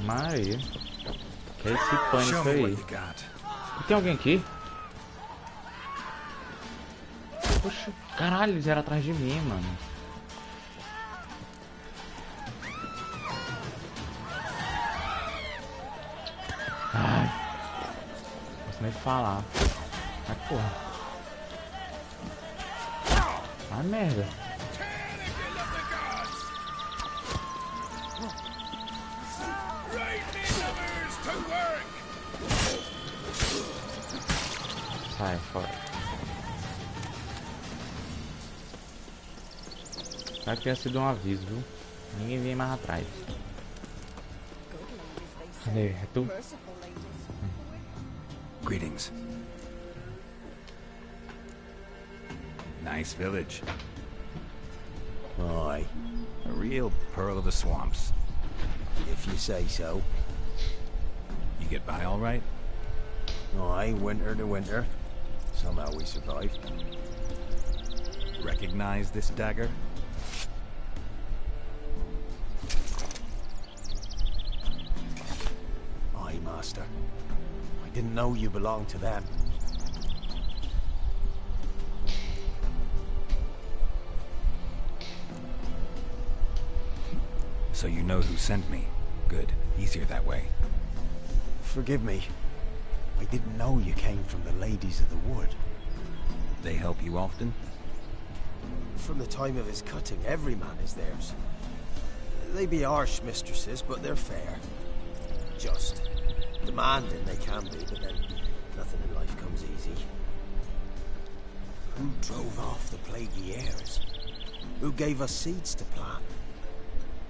Maria. Que é esse pânico aí? Tem alguém aqui? Poxa, caralho, eles eram atrás de mim, mano. Ai. Não posso nem falar. Ai, porra. Ai, merda. Sai fora. Vai que tenha sido um aviso, viu? Ninguém vem mais atrás. Cadê? É tu? Greetings. Nice village. Aye. A real pearl of the swamps. If you say so. You get by all right? Aye, winter to winter. Somehow we survive. Recognize this dagger? Aye, master. I didn't know you belonged to them. So you know who sent me. Good. Easier that way. Forgive me. I didn't know you came from the Ladies of the Wood. They help you often? From the time of his cutting, every man is theirs. They be harsh mistresses, but they're fair. Just. Demanding they can be, but then nothing in life comes easy. Who drove off the plaguey heirs? Who gave us seeds to plant?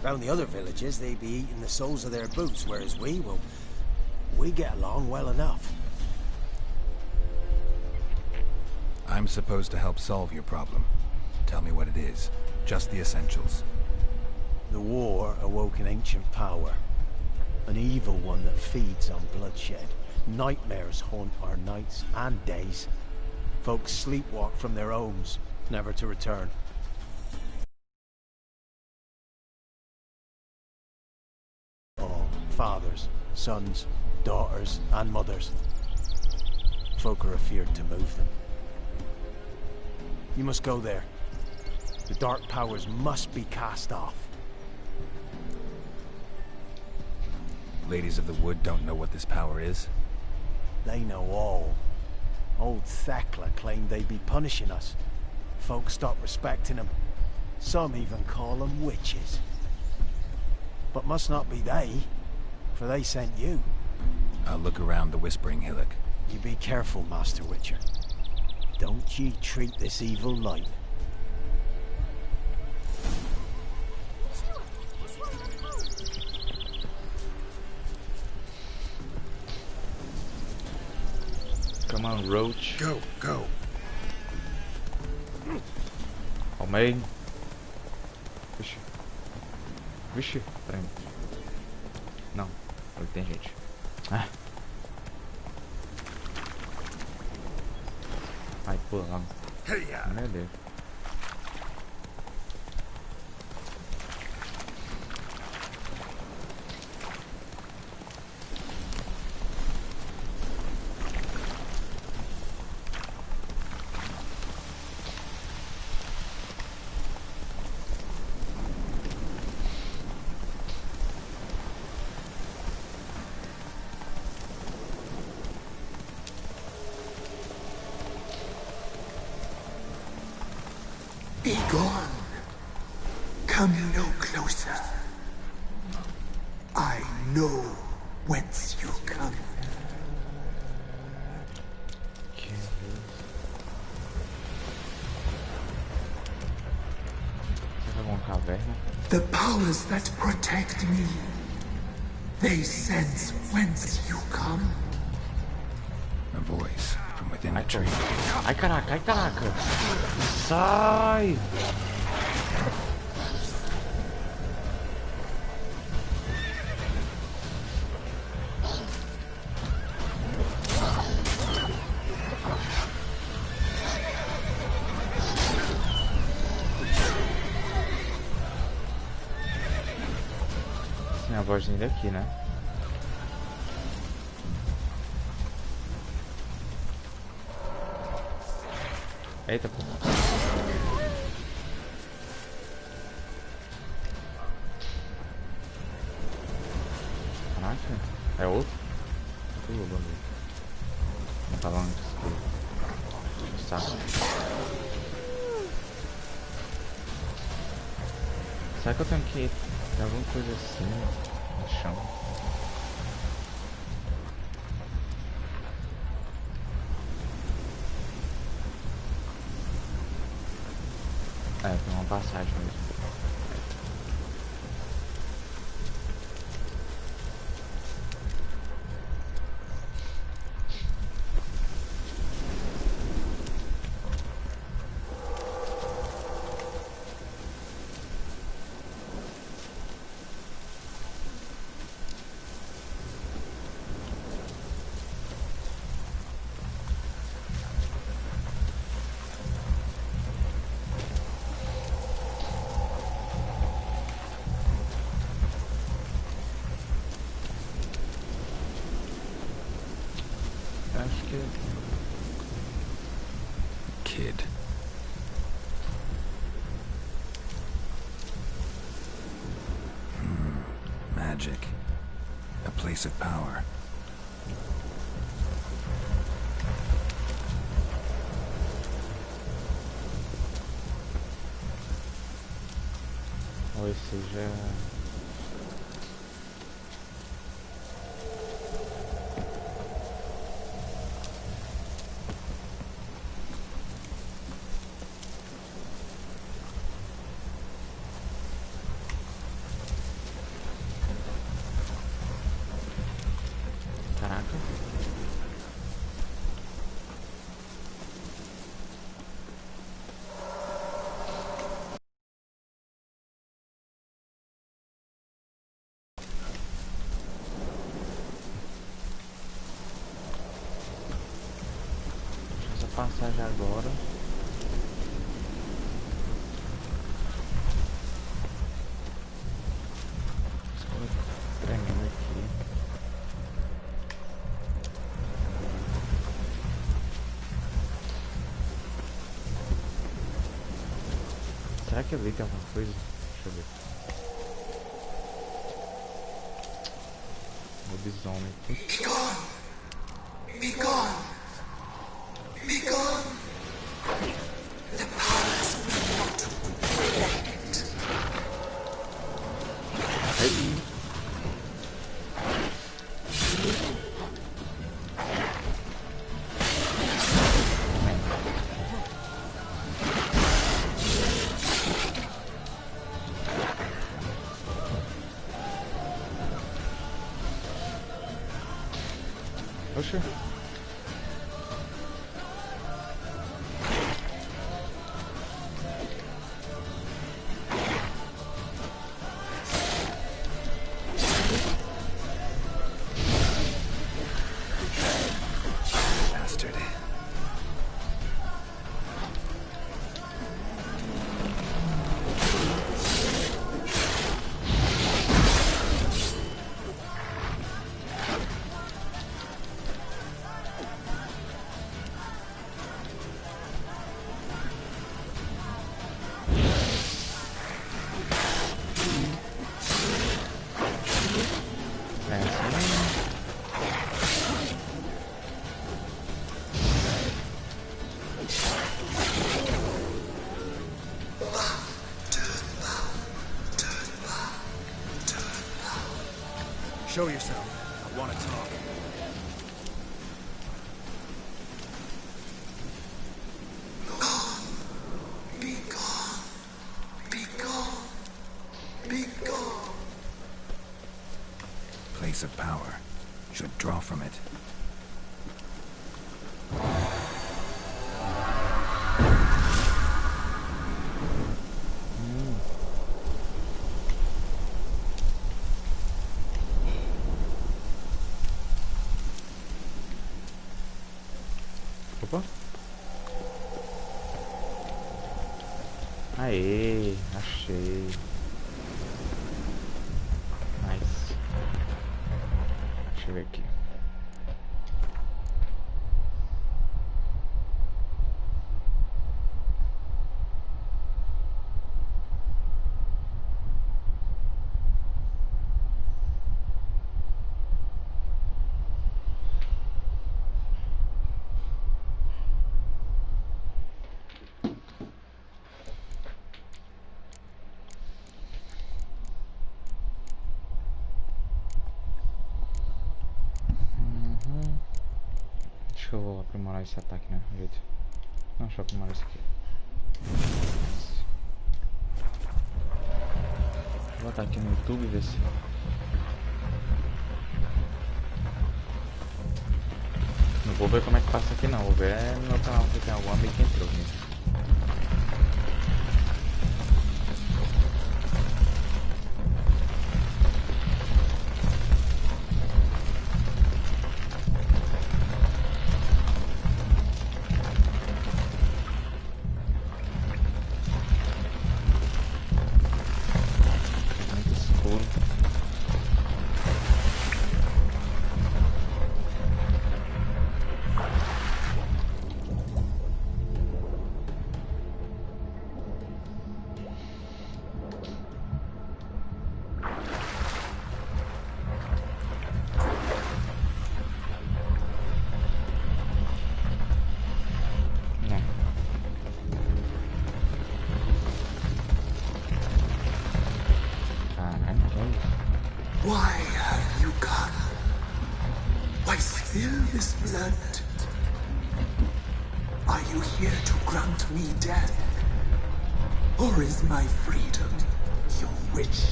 Round the other villages, they be eating the soles of their boots, whereas we, well, we get along well enough. I'm supposed to help solve your problem. Tell me what it is. Just the essentials. The war awoke an ancient power. An evil one that feeds on bloodshed. Nightmares haunt our nights and days. Folks sleepwalk from their homes, never to return. All fathers, sons, daughters, and mothers. Folk are afeard to move them. You must go there. The dark powers must be cast off. Ladies of the Wood don't know what this power is? They know all. Old Thekla claimed they'd be punishing us. Folks stopped respecting them. Some even call them witches. But must not be they, for they sent you. I'll look around the Whispering Hillock. You be careful, Master Witcher. Don't ye treat this evil light. Come on, Roach. Go, go. Calma aí. Vixe. Vixe, peraí. Não, ali tem gente. Ah. Ai, pulando. Meu Deus. Be gone. Come no closer. I know whence you come. The powers that protect me, they sense whence you come. A voice from within the tree. Ai, caraca, ai, caraca. Sai! Minha vozinha daqui, né? Eita, pô. Caraca, é outro? Não tava antes que... Está. Será que eu tenho que... Tem alguma coisa assim no chão? É, tem uma passagem mesmo. Acho que... Kid. Magic. A place of power. Ou seja... Caraca. Deixa essa passagem agora. Tremendo aqui. Será que ali tem alguma coisa? Deixa eu ver. Lobisomem. Be gone! Be gone! Be gone! The powers will not protect. Aí. Oxe. Bastard. É assim. Show yourself. I want to talk. Be gone! Be gone! Be gone! Place of power. Should draw from it. Opa. Aê, achei. Nice. Deixa eu ver aqui. Acho que eu vou aprimorar esse ataque, né? Jeito. Não, deixa eu aprimorar isso aqui. Vou botar aqui no YouTube e ver se... Não vou ver como é que passa aqui não, vou ver no meu canal se tem algum amigo que entrou mesmo. Why have you come? Why spill this blood? Are you here to grant me death? Or is my freedom your wish?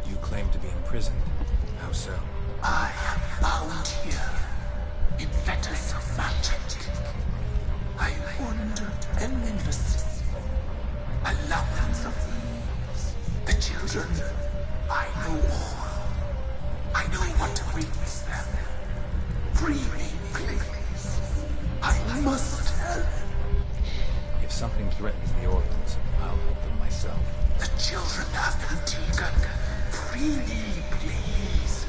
You claim to be imprisoned. How so? I am bound here in fetters of magic. I wandered endlessly. Allowance of thieves, the children. I know all. I know what awaits them. Free me, please. I must help. If something threatens the orphans, I'll help them myself. The children have been taken. Free me, please.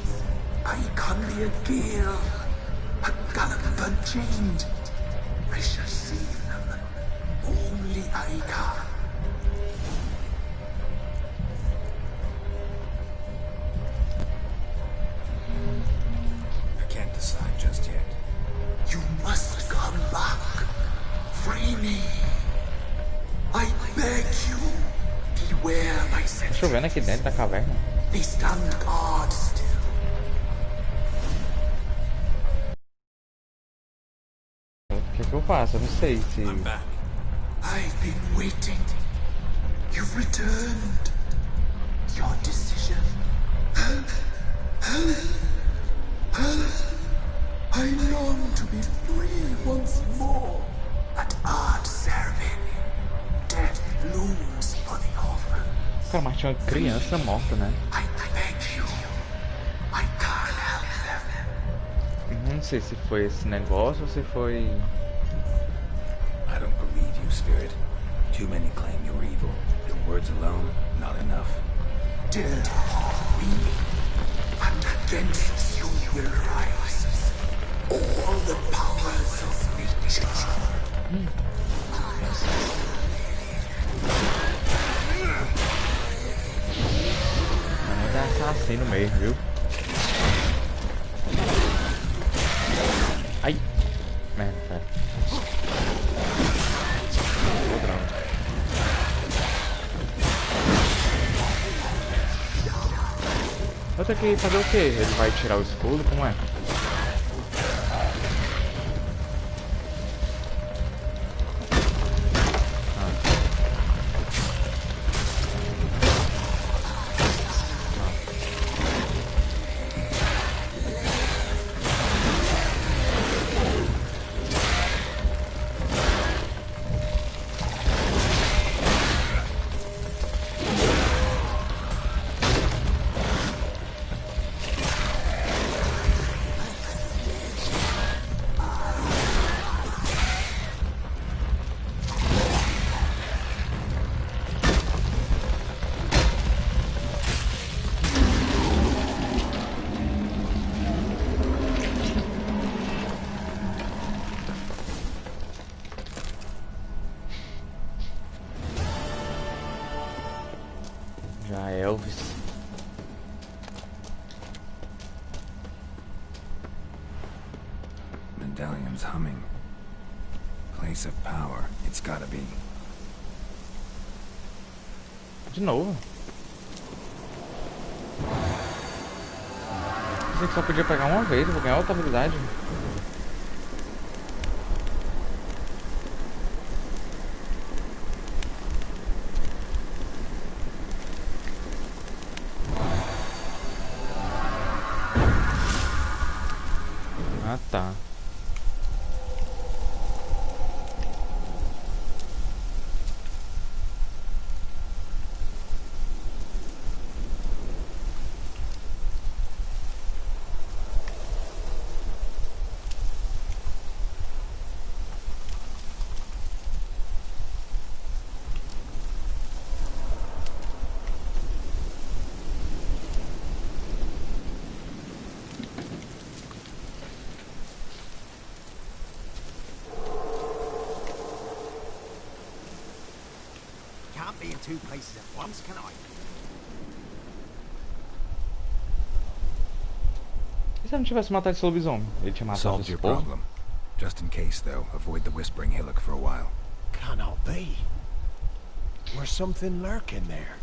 I can be a gale, a gallop unchained. I shall save them. Only I can. I can't decide just yet. You must come back. Free me. I beg you. Beware my sentence. Chovendo aqui dentro da caverna. They stand guard still. O que eu faço? Eu não sei se... I'm back. I've been waiting. You've returned. Your decision. I long to be free once more. At art serving. Death looms for the orphan. Cara, mas tinha uma criança morta, né? I beg you. I can't help them. Não sei se foi esse negócio ou se foi... I don't believe you, Spirit. Too many claim you're evil. Your words alone, not enough. Dare harm me, and against you will rise all the powers of nature. Vai dar assassino mesmo, viu? Ai! Merda, cara. Eu tenho que fazer o quê? Ele vai tirar o escudo? Como é? Já Elvis. Medallion's humming. Place of power. It's gotta be. De novo. Pensei que só podia pegar uma vez, eu vou ganhar outra habilidade. Ah, tá. Can't be in two places at once, can I? E se eu não tivesse matado esse lobisomem? Ele tinha matado Solved esse your povo? problem. Just in case, though, avoid the Whispering Hillock for a while. Cannot be. There's something lurking there.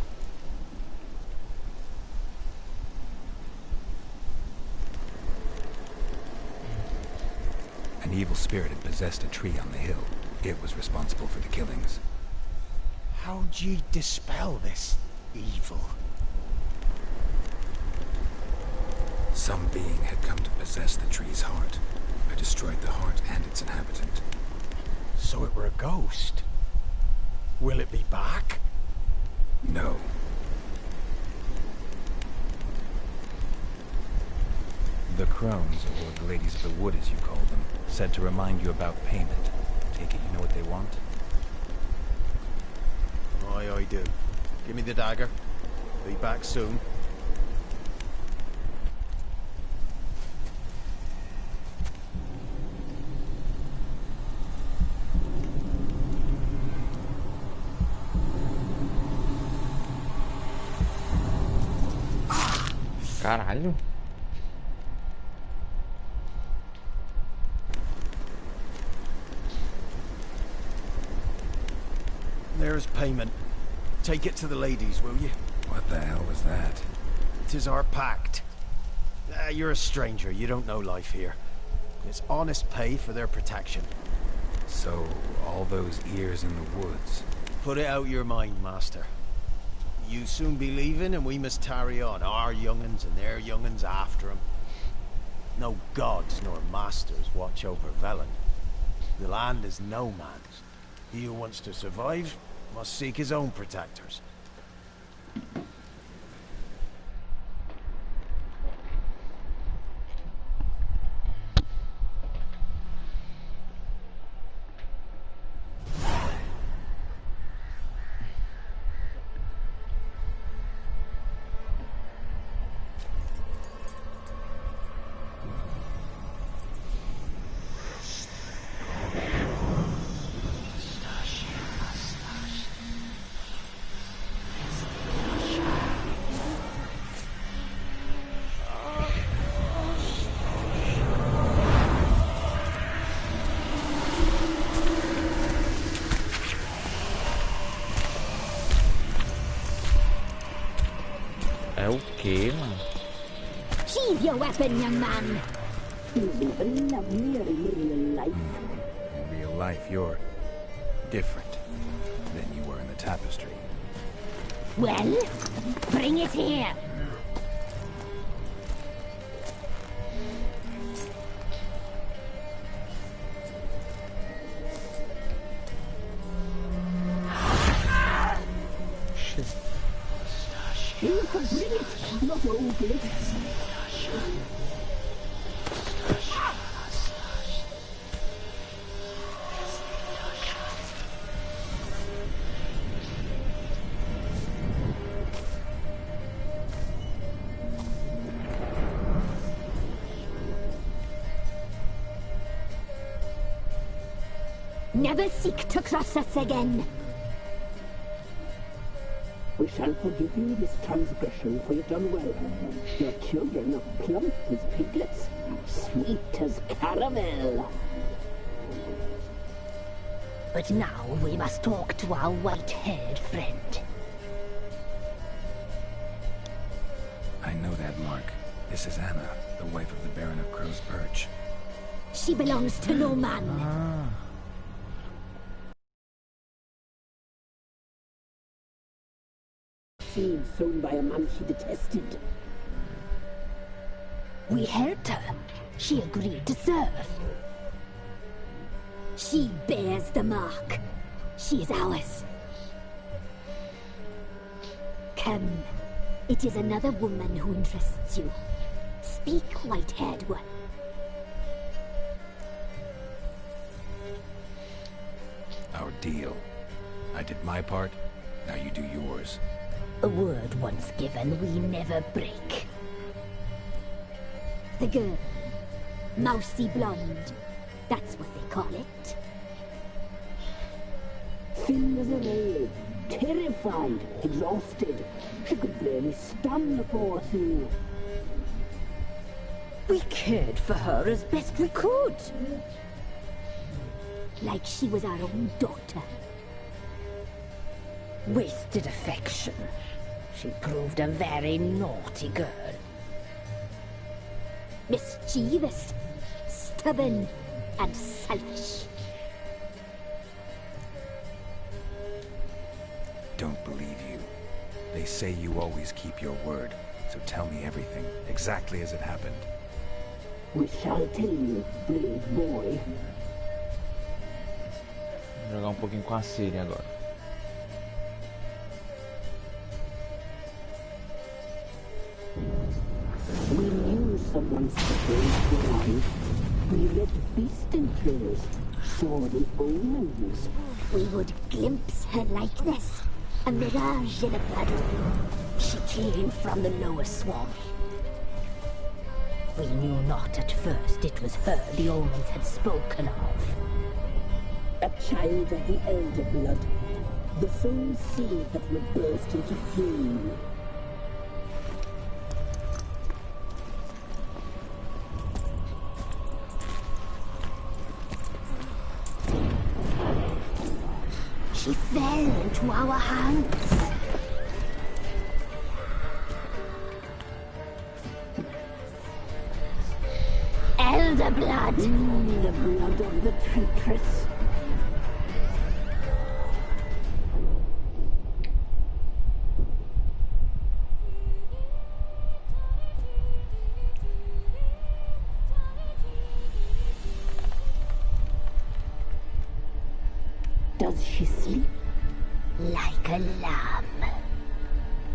An evil spirit had possessed a tree on the hill. It was responsible for the killings. How'd ye dispel this evil? Some being had come to possess the tree's heart. I destroyed the heart and its inhabitant. So it were a ghost. Will it be back? No. The crones, or the ladies of the wood as you call them, said to remind you about payment. Take it you know what they want? Aye, I do. Give me the dagger. Be back soon. Caralho. There's payment. Take it to the ladies, will you? What the hell was that? 'Tis our pact. You're a stranger. You don't know life here. It's honest pay for their protection. So, all those ears in the woods. Put it out your mind, master. You soon be leaving, and we must tarry on, our young'uns and their young'uns after 'em. No gods nor masters watch over Velen. The land is no man's. He who wants to survive must seek his own protectors. É o que, mano? Sheathe your weapon, young man. In real life, you're different than you were in the tapestry. Well, bring it here. You can bring it, not old it. Never seek to cross us again. We shall forgive you this transgression, for you've done well. Your children are plump as piglets, sweet as caramel. But now we must talk to our white-haired friend. I know that mark. This is Anna. the wife of the Baron of Crow's Perch. She belongs to no man. Seed sown by a man she detested. We helped her. She agreed to serve. She bears the mark. She is ours. Come. It is another woman who interests you. Speak, white-haired one. Our deal. I did my part, now you do yours. A word once given, we never break. The girl. Mousy blonde. That's what they call it. Thin as a rail, terrified, exhausted. She could barely stand the poor thing. We cared for her as best we could. Like she was our own daughter. Wasted affection. She proved a very naughty girl. Mischievous, stubborn, and selfish. Don't believe you. They say you always keep your word, so tell me everything, exactly as it happened. We shall tell you, brave boy. Vou jogar pouquinho com a Siri agora. We knew someone supposed to arrive. We read beast enclosed, saw the omens. We would glimpse her likeness, a mirage in a puddle. She came from the lower swamp. We knew not at first it was her the omens had spoken of. A child of the elder blood, the sole seed that would burst into flame. She fell into our hands. Elder blood! The blood of the traitress. Does she sleep? Like a lamb.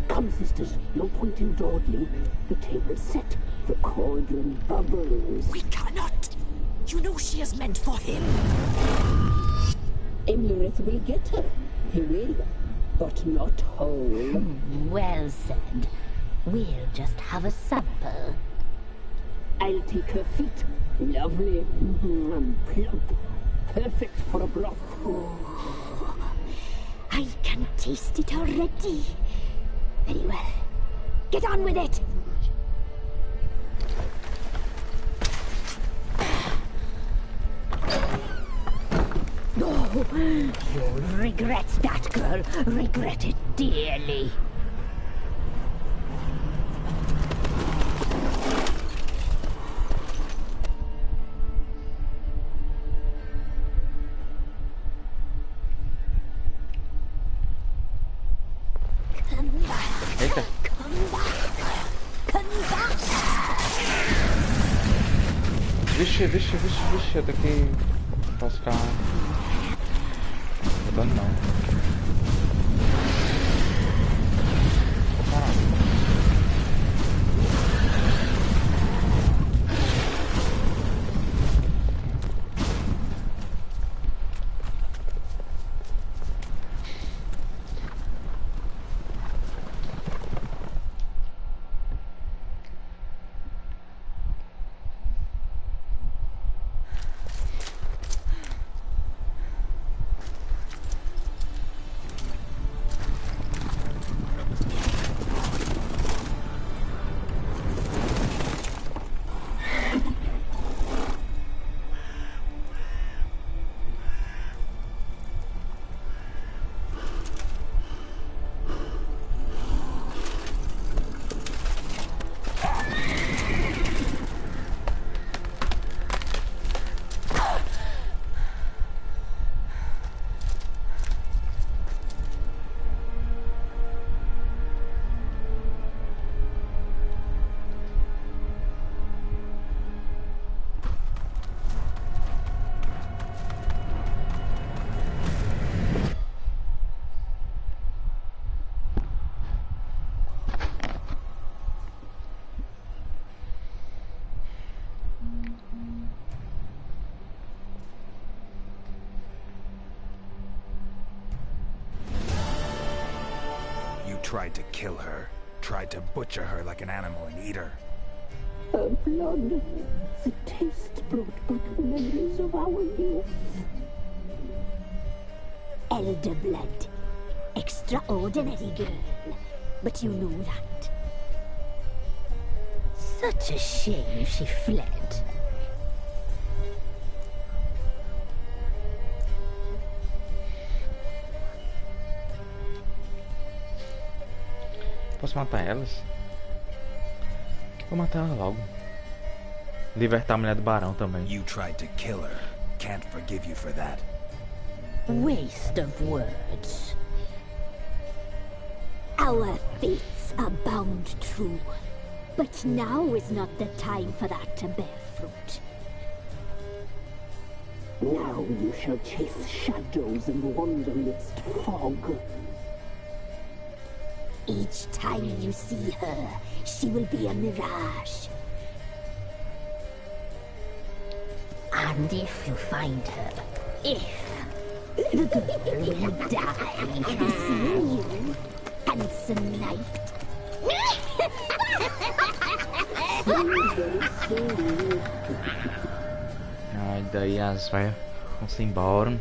Come, sisters, no point in dawdling. The table's set. The cauldron bubbles. We cannot! You know she is meant for him. Emlyrith will get her. He will, but not whole. Well said. We'll just have a sample. I'll take her feet. Lovely. And plump. Perfect for a broth. I can taste it already. Very well. Get on with it! Oh, you'll regret that, girl. Regret it dearly. Come back. Eita. Come back. Come back. Vixe, eu tenho que... Posso ficar... Rodando não. Vou parar. tried to kill her. Tried to butcher her like an animal and eat her. Her blood, the taste brought back memories of our youth. Elder blood. Extraordinary girl. But you know that. Such a shame she fled. Posso matar elas? Vou matar ela logo. Libertar a mulher do barão também. You tried to kill her. Can't forgive you for that. Waste of words. Our fates are bound true. But now is not the time for that to bear fruit. Now you shall chase shadows and wander midst fog. Each time you see her, she will be a mirage. And if you find her, the girl will die. Seeing you, handsome knight. Ai, daí as velhas vão se embora.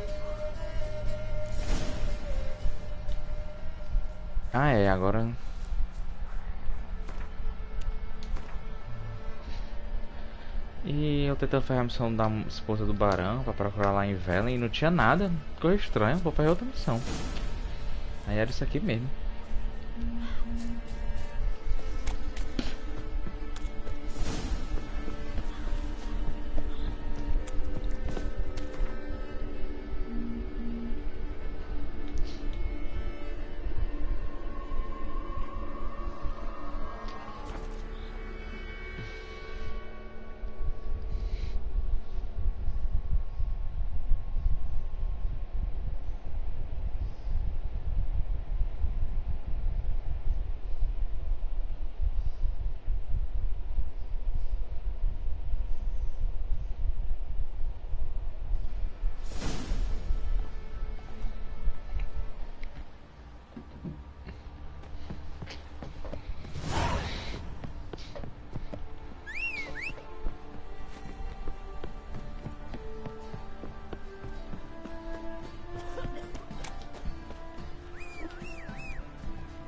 Ah, é, agora... E eu tentando fazer a missão da esposa do barão pra procurar lá em Velen e não tinha nada. Ficou estranho, vou fazer outra missão. Aí era isso aqui mesmo.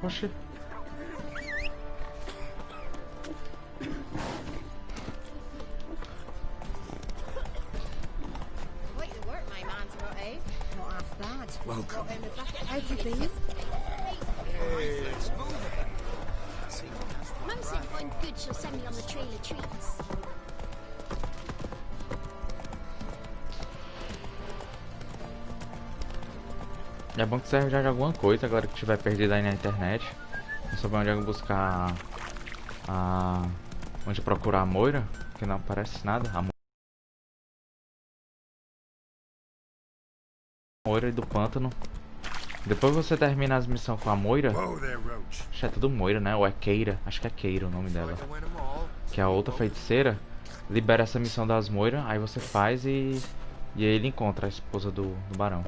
Oxi. Welcome. Mum said if I'm good, she'll send me on the trail of treats. É bom que serve já de alguma coisa agora que tiver perdido aí na internet. Não souber onde é buscar onde procurar a Moira, que não aparece nada. A Moira e do pântano. Depois você termina as missões com a Moira. Acho que é tudo Moira, né? Ou é Keira. Acho que é Keira o nome dela. Que é a outra feiticeira. Libera essa missão das Moira. Aí você faz e aí ele encontra a esposa do barão.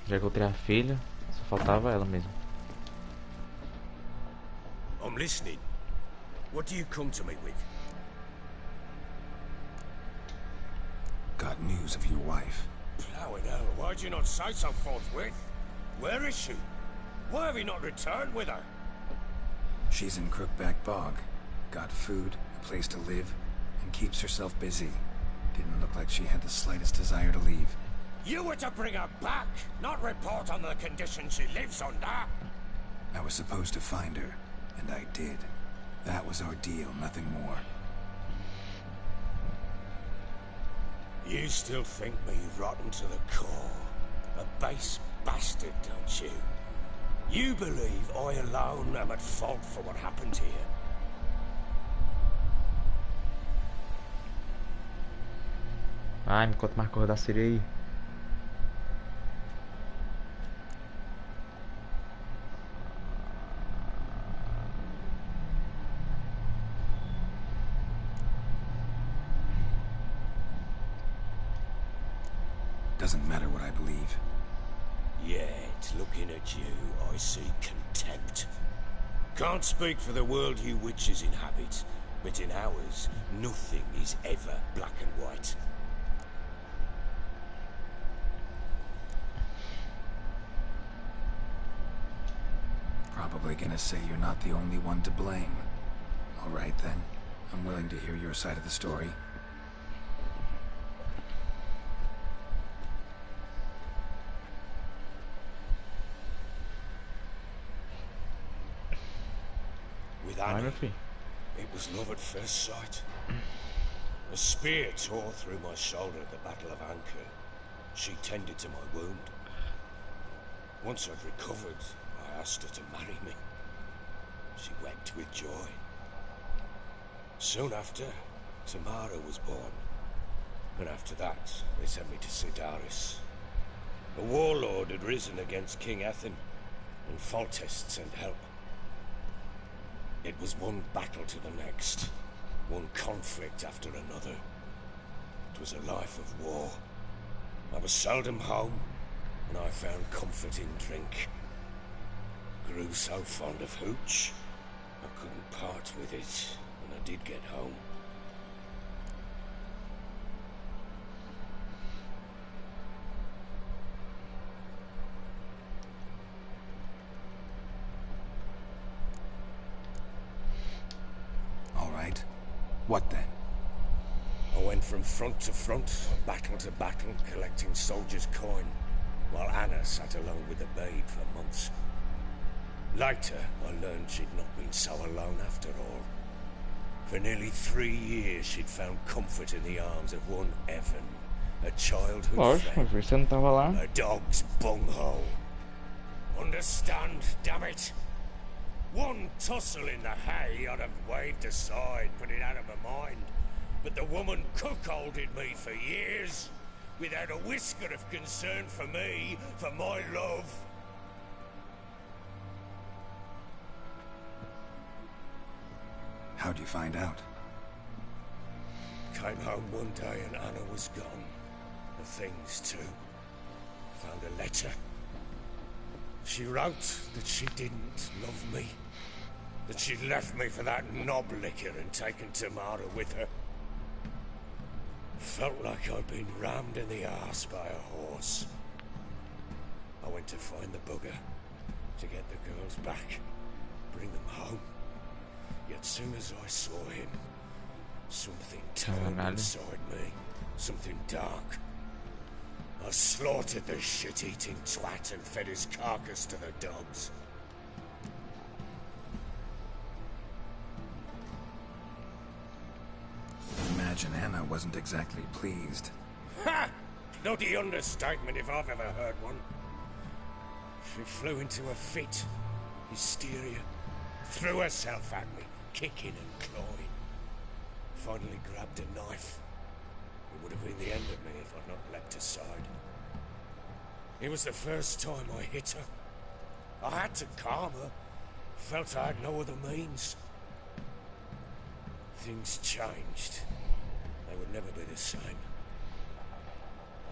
Já encontrei a filha. Só faltava ela mesmo. I'm listening. What do you come to me with? Got news of your wife. Plowing hell, why'd you not say so forthwith? Where is she? Why have you not returned with her? She's in Crookback Bog. Got food, a place to live, and keeps herself busy. Didn't look like she had the slightest desire to leave. You were to bring her back, not report on the conditions she lives under. I was supposed to find her, and I did. That was our deal, nothing more. You still think me rotten to the core. A base bastard, don't you? You believe I alone am at fault for what happened here. Ai, me conta mais coisa da Síria aí. Doesn't matter what I believe. Yet, looking at you, I see contempt. Can't speak for the world you witches inhabit, but in ours, nothing is ever black and white. Probably gonna say you're not the only one to blame. All right then, I'm willing to hear your side of the story. With Annie, it was love at first sight. A spear tore through my shoulder at the Battle of Anchor. She tended to my wound. Once I'd recovered, I asked her to marry me. She wept with joy. Soon after, Tamara was born. And after that, they sent me to Sidaris. A warlord had risen against King Ethan, and Foltest sent help. It was one battle to the next, one conflict after another. It was a life of war. I was seldom home, and I found comfort in drink. Grew so fond of hooch, I couldn't part with it when I did get home. All right. What then? I went from front to front, battle to battle, collecting soldiers' coin, while Anna sat alone with the babe for months. Later, I learned she'd not been so alone after all. For nearly 3 years, she'd found comfort in the arms of one Evan, a childhood Lógico, mas você não tava lá. a dog's bunghole. Understand, damn it? One tussle in the hay I'd have waved aside, put it out of my mind. But the woman cuckolded me for years, without a whisker of concern for me, for my love. How'd you find out? Came home one day and Anna was gone. The things too. Found a letter. She wrote that she didn't love me. That she'd left me for that knob licker and taken Tamara with her. Felt like I'd been rammed in the arse by a horse. I went to find the bugger, to get the girls back, bring them home. Yet soon as I saw him, something turned inside me, something dark. I slaughtered the shit-eating twat and fed his carcass to the dogs. Imagine Anna wasn't exactly pleased. Ha! Not the understatement if I've ever heard one. She flew into a fit, hysteria, threw herself at me, kicking and clawing. Finally grabbed a knife. It would have been the end of me if I'd not leapt aside. It was the first time I hit her. I had to calm her. Felt I had no other means. Things changed. They would never be the same.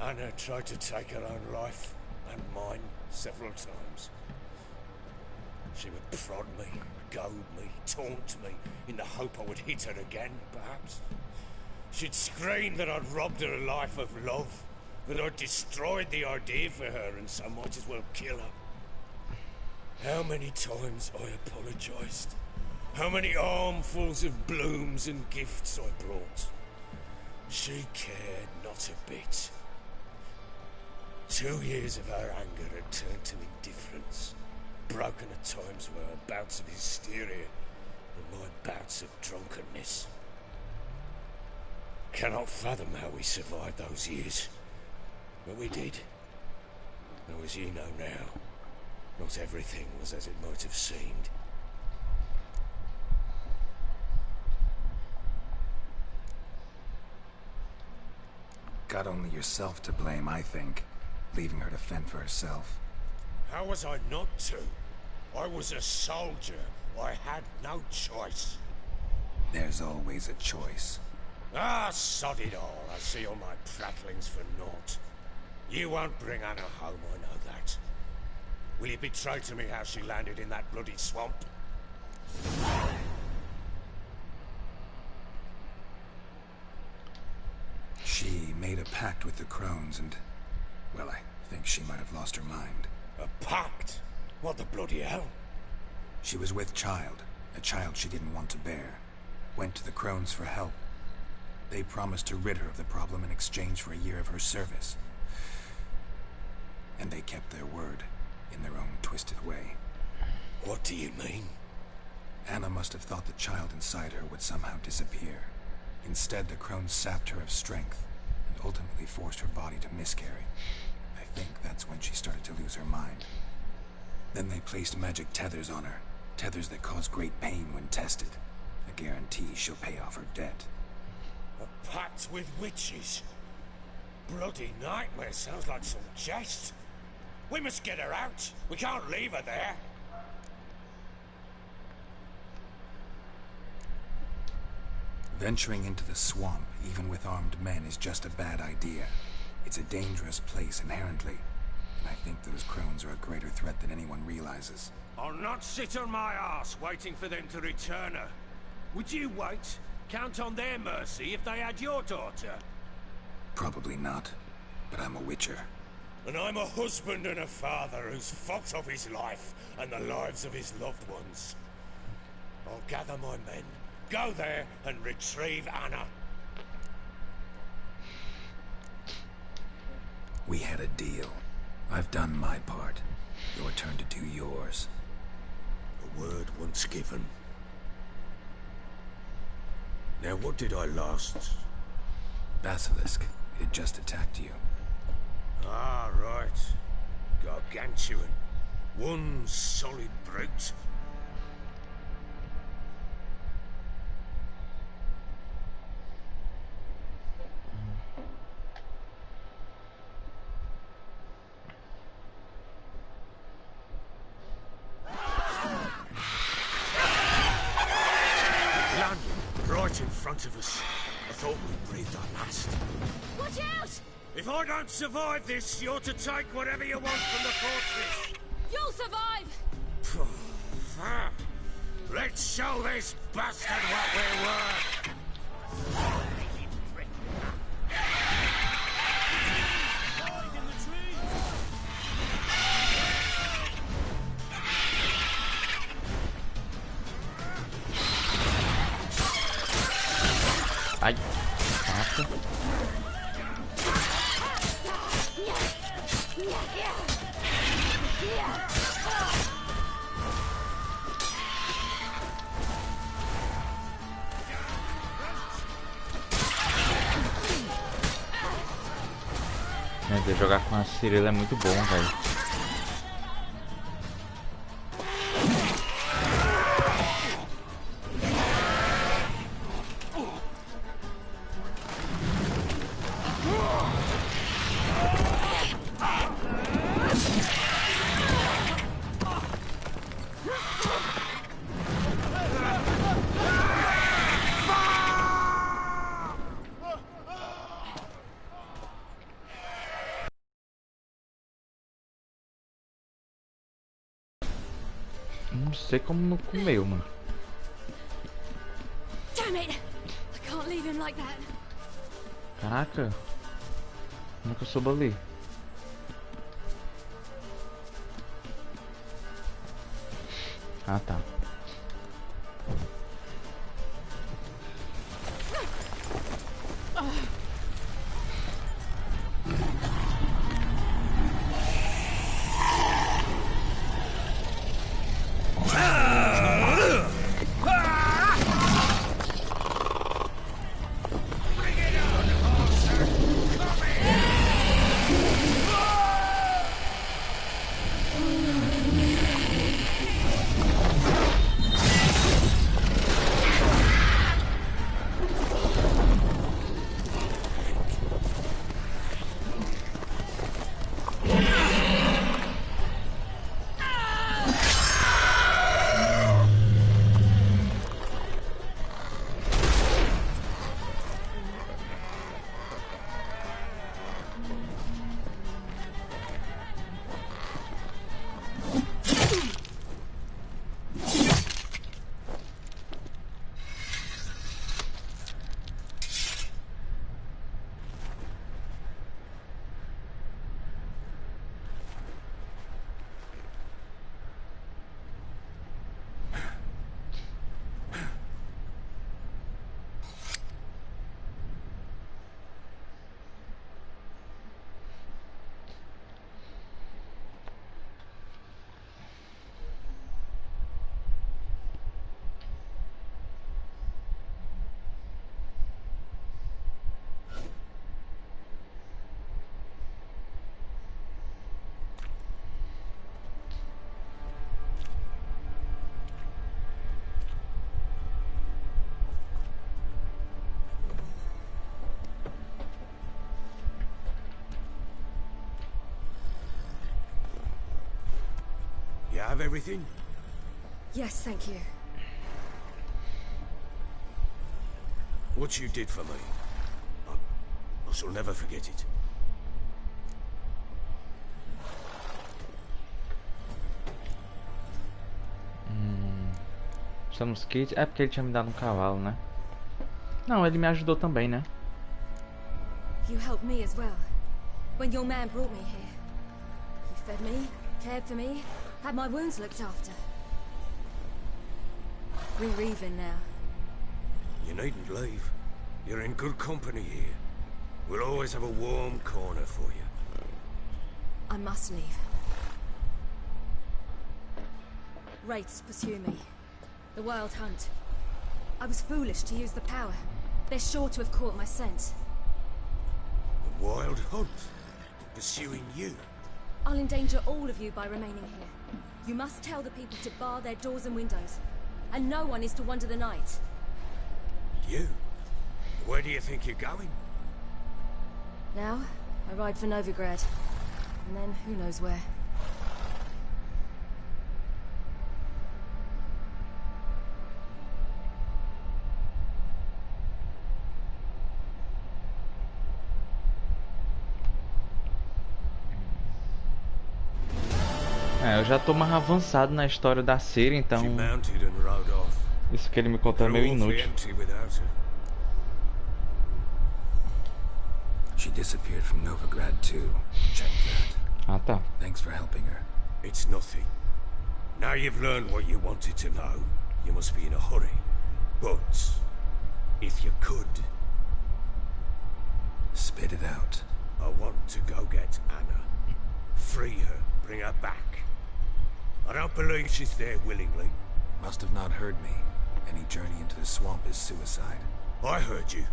Anna tried to take her own life, and mine, several times. She would prod me, goad me, taunt me, in the hope I would hit her again, perhaps. She'd scream that I'd robbed her life of love, that I'd destroyed the idea for her, and so might as well kill her. How many times I apologized. How many armfuls of blooms and gifts I brought. She cared not a bit. 2 years of her anger had turned to indifference, broken at times were her bouts of hysteria and my bouts of drunkenness. Cannot fathom how we survived those years, but we did. Though as you know now, not everything was as it might have seemed. Got only yourself to blame, I think. Leaving her to fend for herself. How was I not to? I was a soldier. I had no choice. There's always a choice. Ah, sod it all. I see all my prattlings for naught. You won't bring Anna home, I know that. Will you betray to me how she landed in that bloody swamp? She made a pact with the crones and, well, I think she might have lost her mind. A pact? What the bloody hell? She was with child, a child she didn't want to bear. Went to the crones for help. They promised to rid her of the problem in exchange for a year of her service. And they kept their word, in their own twisted way. What do you mean? Anna must have thought the child inside her would somehow disappear. Instead, the crones sapped her of strength, and ultimately forced her body to miscarry. I think that's when she started to lose her mind. Then they placed magic tethers on her, tethers that cause great pain when tested. A guarantee she'll pay off her debt. A pact with witches? Bloody nightmare, sounds like some jest. We must get her out. We can't leave her there. Venturing into the swamp, even with armed men, is just a bad idea. It's a dangerous place inherently, and I think those crones are a greater threat than anyone realizes. I'll not sit on my ass waiting for them to return her. Would you wait? Count on their mercy if they had your daughter? Probably not, but I'm a witcher. And I'm a husband and a father who's fought of his life and the lives of his loved ones. I'll gather my men, go there and retrieve Anna. We had a deal. I've done my part. Your turn to do yours. A word once given. Now what did I last? Basilisk. It had just attacked you. Ah, right. Gargantuan. One solid brute. Land right in front of us. I thought we breathed our last. Watch out! If I don't survive this, you're to take whatever you want from the fortress. You'll survive! Let's show this bastard what we're worth. Ai, nossa. Meu Deus, jogar com a Cirila é muito bom, velho. Não sei como não comeu, mano. Damn it! I can't leave him like that. Caraca. Como é que eu soube ali? Ah, tá. have everything? Yes, thank you. What you did for me, I shall never forget it. Estamos kits. É porque ele tinha me dado um cavalo, né? Não, ele me ajudou também, né? You helped me as well. When your man brought me here. You fed me, cared for me, had my wounds looked after. We're even now. You needn't leave. You're in good company here. We'll always have a warm corner for you. I must leave. Wraiths pursue me. The wild hunt. I was foolish to use the power. They're sure to have caught my scent. The wild hunt? Pursuing you? I'll endanger all of you by remaining here. You must tell the people to bar their doors and windows. And no one is to wander the night. You? Where do you think you're going? Now, I ride for Novigrad. And then, who knows where. Eu já tô mais avançado na história da Ciri, então isso que ele me contou é meio inútil. She disappeared from Novigrad too. Check that. Ah, tá. Thanks for helping her. It's nothing. Now you've learned what you wanted to know, you must be in a hurry. But if you could, spit it out. I want to go get Anna. Free her, bring her back. I don't believe she's there willingly. Must have not heard me. Any journey into the swamp is suicide. I heard you,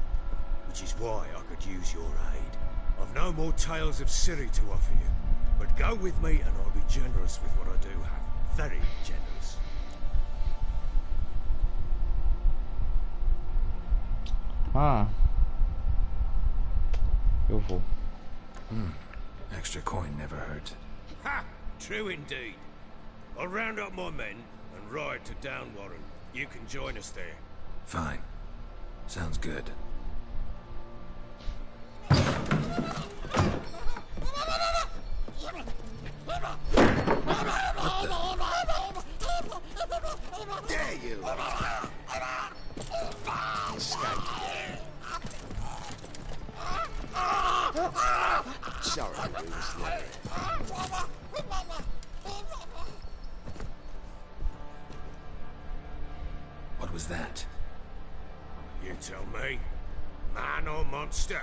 which is why I could use your aid. I've no more tales of Ciri to offer you, but go with me and I'll be generous with what I do have. Very generous. Ah. Eu vou. Extra coin never hurt. Ha! True indeed. I'll round up my men and ride to Downwarren. You can join us there. Fine. Sounds good. There you are. Escape. Sorry, we was there. What was that? You tell me. Man or monster?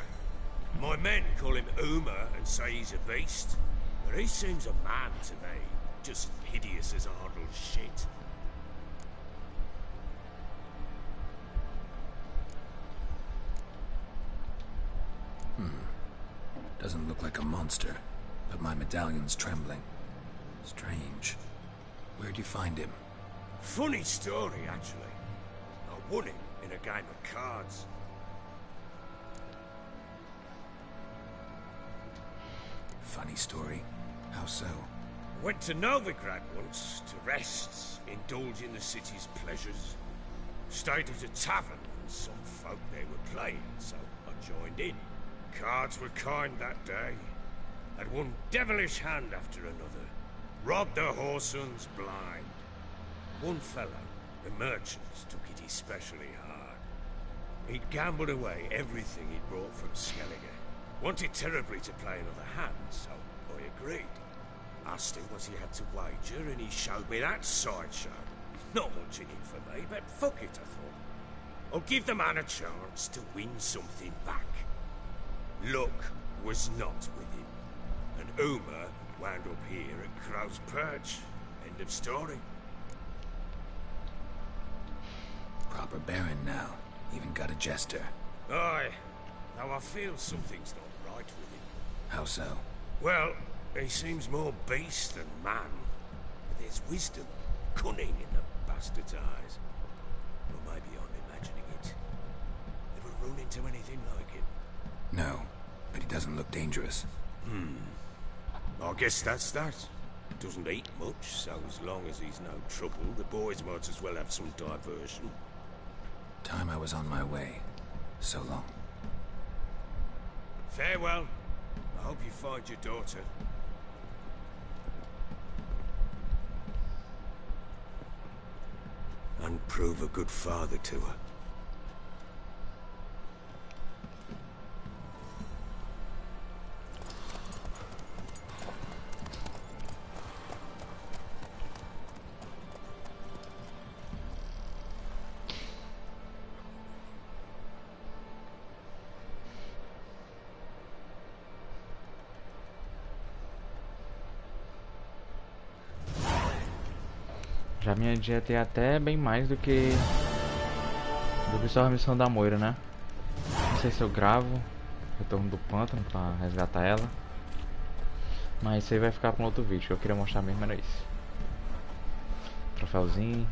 My men call him Uma and say he's a beast. But he seems a man to me. Just hideous as Ardle's shit. Doesn't look like a monster, but my medallion's trembling. Strange. Where'd you find him? Funny story, actually. I won him in a game of cards. Funny story. How so? Went to Novigrad once to rest, indulge in the city's pleasures. Stayed at a tavern and some folk there were playing, so I joined in. Cards were kind that day. Had one devilish hand after another. Robbed the whoresons blind. One fellow, the merchant, took it especially hard. He'd gambled away everything he'd brought from Skellige. Wanted terribly to play another hand, so I agreed. Asked him what he had to wager, and he showed me that sideshow. Not much in it for me, but fuck it, I thought. I'll give the man a chance to win something back. Luck was not with him, and Uma wound up here at Crow's Perch. End of story. Proper baron now. Even got a jester. Aye, though I feel something's not right with him. How so? Well, he seems more beast than man. But there's wisdom, cunning in the bastard's eyes. Or maybe I'm imagining it. Ever run into anything like it? No, but he doesn't look dangerous. I guess that's that. Doesn't eat much, so as long as he's no trouble, the boys might as well have some diversion. Time I was on my way. So long. Farewell. I hope you find your daughter. And prove a good father to her. Já me adiantei até bem mais do que só a missão da Moira, né? Não sei se eu gravo retorno do pântano pra resgatar ela, mas isso aí vai ficar para um outro vídeo. Que eu queria mostrar mesmo era isso. Troféuzinho.